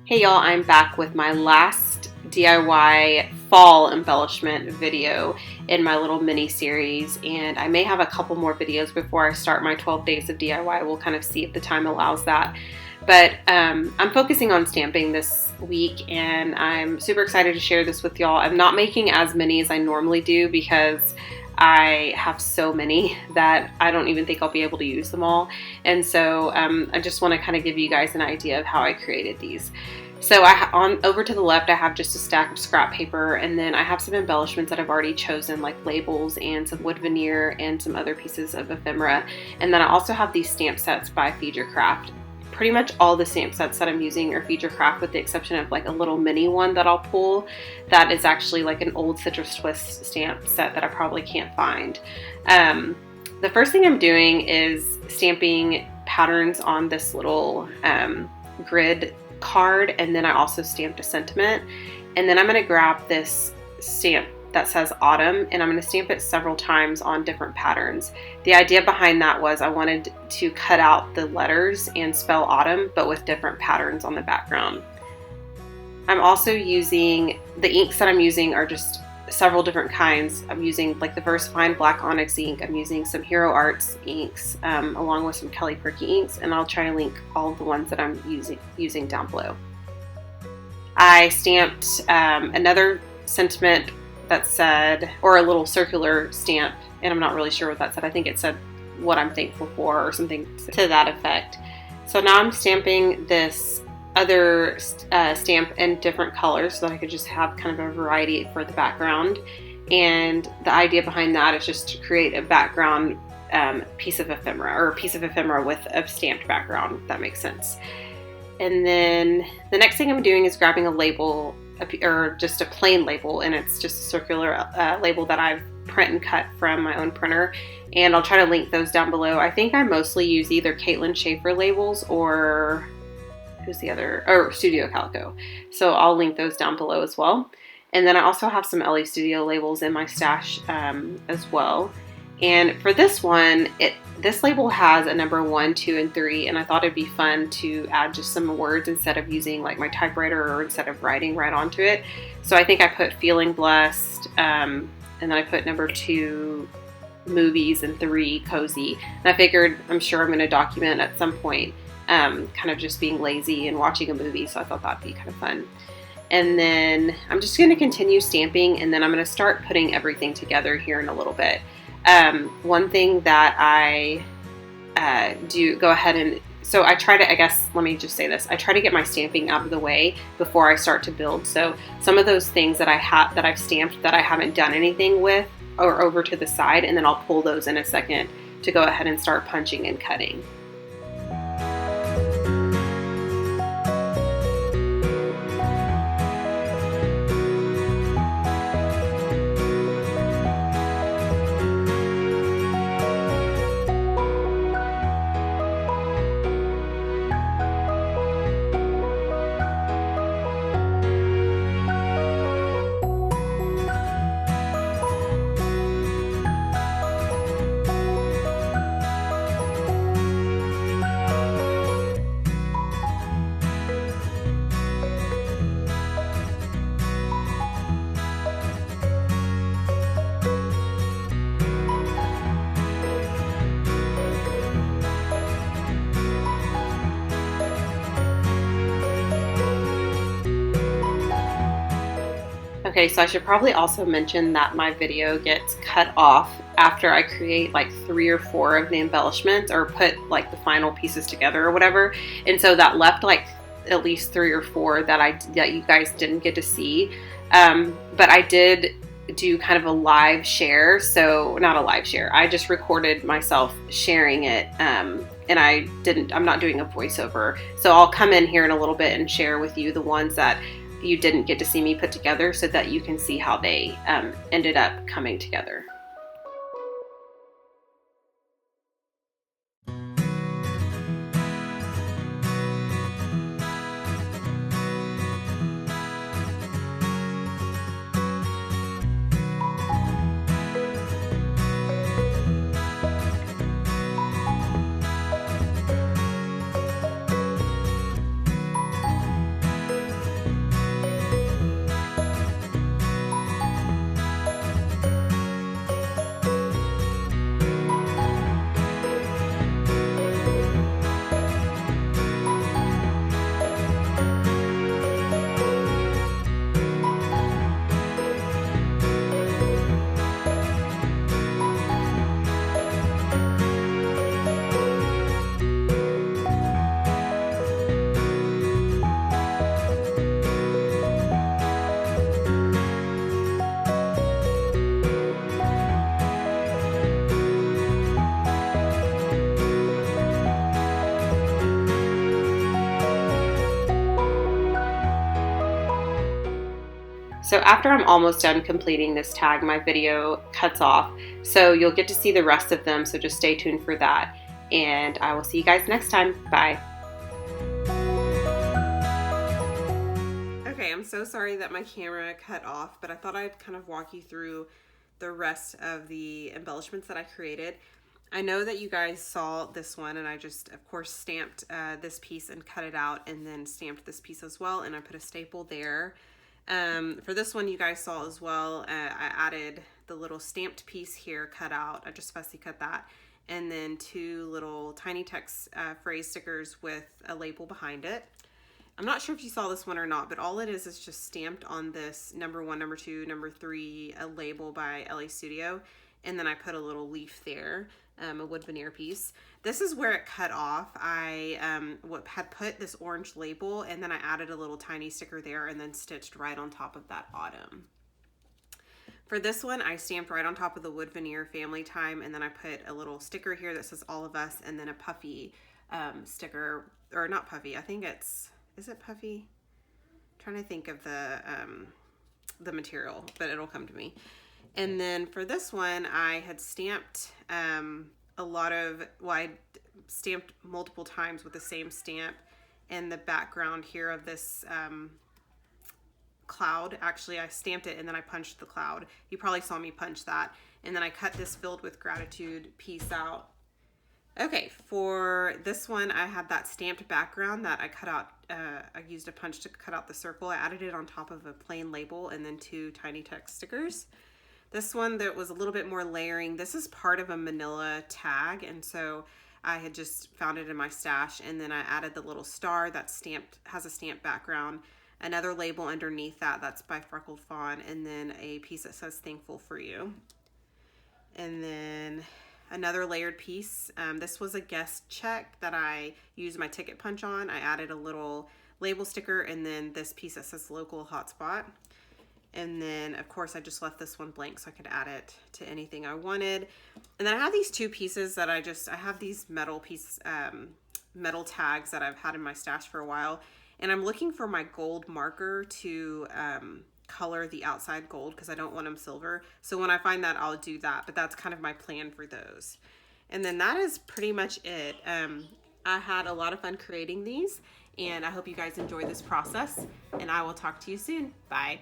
Hey y'all, I'm back with my last DIY fall embellishment video in my little mini series, and I may have a couple more videos before I start my 12 days of DIY. We'll kind of see if the time allows that. But I'm focusing on stamping this week, and I'm super excited to share this with y'all. I'm not making as many as I normally do because I have so many that I don't even think I'll be able to use them all. And so I just want to kind of give you guys an idea of how I created these. So over to the left, I have just a stack of scrap paper, and then I have some embellishments that I've already chosen, like labels and some wood veneer and some other pieces of ephemera. And then I also have these stamp sets by Feature Craft. Pretty much all the stamp sets that I'm using are Feature Craft, with the exception of like a little mini one that I'll pull that is actually like an old Citrus Twist stamp set that I probably can't find. The first thing I'm doing is stamping patterns on this little grid card, and then I also stamped a sentiment, and then I'm going to grab this stamp that says autumn, and I'm going to stamp it several times on different patterns. The idea behind that was I wanted to cut out the letters and spell autumn, but with different patterns on the background. I'm also using, the inks that I'm using are just several different kinds. I'm using like the VersaFine Black Onyx ink. I'm using some Hero Arts inks along with some Kelly Perky inks, and I'll try to link all of the ones that I'm using down below. I stamped another sentiment that said, or a little circular stamp, and I'm not really sure what that said. I think it said what I'm thankful for or something to that effect. So now I'm stamping this other stamp in different colors so that I could just have kind of a variety for the background. And the idea behind that is just to create a background piece of ephemera, or a piece of ephemera with a stamped background, if that makes sense. And then the next thing I'm doing is grabbing a label, or just a plain label, and it's just a circular label that I've print and cut from my own printer, and I'll try to link those down below. I think I mostly use either Caitlin Schaefer labels or who's the other, or Studio Calico, so I'll link those down below as well. And then I also have some LA Studio labels in my stash as well. And for this one, this label has a number 1, 2, and 3, and I thought it'd be fun to add just some words instead of using like my typewriter, or instead of writing right onto it. So I think I put feeling blessed, and then I put number 2 movies, and 3 cozy. And I figured, I'm sure I'm going to document at some point kind of just being lazy and watching a movie, so I thought that'd be kind of fun. And then I'm just going to continue stamping, and then I'm going to start putting everything together here in a little bit. One thing that I do go ahead and, so I try to, I guess, let me just say this, I try to get my stamping out of the way before I start to build. So some of those things that I've stamped that I haven't done anything with are over to the side, and then I'll pull those in a second to go ahead and start punching and cutting. Okay, so I should probably also mention that my video gets cut off after I create like 3 or 4 of the embellishments, or put like the final pieces together or whatever. And so that left like at least 3 or 4 that you guys didn't get to see. But I did do kind of a live share. So not a live share, I just recorded myself sharing it. And I'm not doing a voiceover. So I'll come in here in a little bit and share with you the ones that you didn't get to see me put together, so that you can see how they ended up coming together. So after I'm almost done completing this tag, my video cuts off. So you'll get to see the rest of them, so just stay tuned for that. And I will see you guys next time. Bye. Okay, I'm so sorry that my camera cut off, but I thought I'd kind of walk you through the rest of the embellishments that I created. I know that you guys saw this one, and I just, of course, stamped this piece and cut it out, and then stamped this piece as well, and I put a staple there. For this one, you guys saw as well, I added the little stamped piece here cut out. I just fussy cut that. And then 2 little tiny text phrase stickers with a label behind it. I'm not sure if you saw this one or not, but all it is just stamped on this number 1, number 2, number 3, a label by LA Studio. And then I put a little leaf there, a wood veneer piece. This is where it cut off. I had put this orange label, and then I added a little tiny sticker there and then stitched right on top of that autumn. For this one, I stamped right on top of the wood veneer family time, and then I put a little sticker here that says all of us, and then a puffy sticker, or not puffy, I think it's, is it puffy? I'm trying to think of the material, but it'll come to me. And then for this one, I had stamped a lot of, well, I stamped multiple times with the same stamp, and the background here of this cloud, actually I stamped it and then I punched the cloud. You probably saw me punch that. And then I cut this filled with gratitude piece out. Okay, for this one, I had that stamped background that I cut out. I used a punch to cut out the circle. I added it on top of a plain label and then 2 tiny text stickers. This one that was a little bit more layering. This is part of a manila tag, and so I had just found it in my stash, and then I added the little star that stamped, has a stamped background, another label underneath that that's by Freckled Fawn, and then a piece that says thankful for you. And then another layered piece. This was a guest check that I used my ticket punch on. I added a little label sticker and then this piece that says local hotspot. And then of course I just left this one blank so I could add it to anything I wanted. And then I have these 2 pieces that I have these metal tags that I've had in my stash for a while. And I'm looking for my gold marker to color the outside gold because I don't want them silver. So when I find that, I'll do that. But that's kind of my plan for those. And then that is pretty much it. I had a lot of fun creating these, and I hope you guys enjoy this process. And I will talk to you soon. Bye.